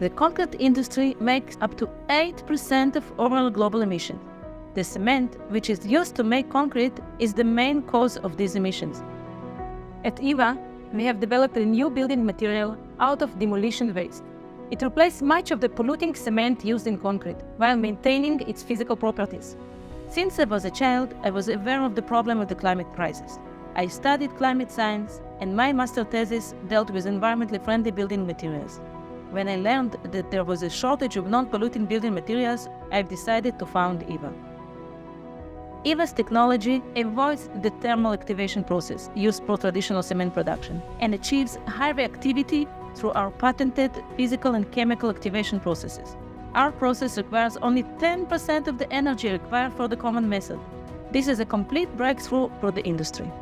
The concrete industry makes up to 8% of overall global emissions. The cement, which is used to make concrete, is the main cause of these emissions. At EVA, we have developed a new building material out of demolition waste. It replaced much of the polluting cement used in concrete while maintaining its physical properties. Since I was a child, I was aware of the problem of the climate crisis. I studied climate science, and my master thesis dealt with environmentally friendly building materials. When I learned that there was a shortage of non-polluting building materials, I've decided to found EVA. EVA's technology avoids the thermal activation process used for traditional cement production and achieves high reactivity through our patented physical and chemical activation processes. Our process requires only 10% of the energy required for the common method. This is a complete breakthrough for the industry.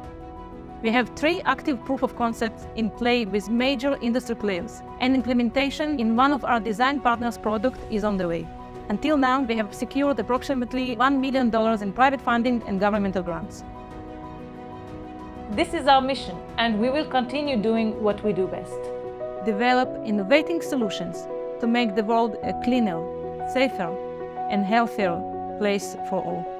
We have 3 active proof of concepts in play with major industry players, and implementation in one of our design partners' products is on the way. Until now, we have secured approximately $1 million in private funding and governmental grants. This is our mission, and we will continue doing what we do best. Develop innovative solutions to make the world a cleaner, safer, and healthier place for all.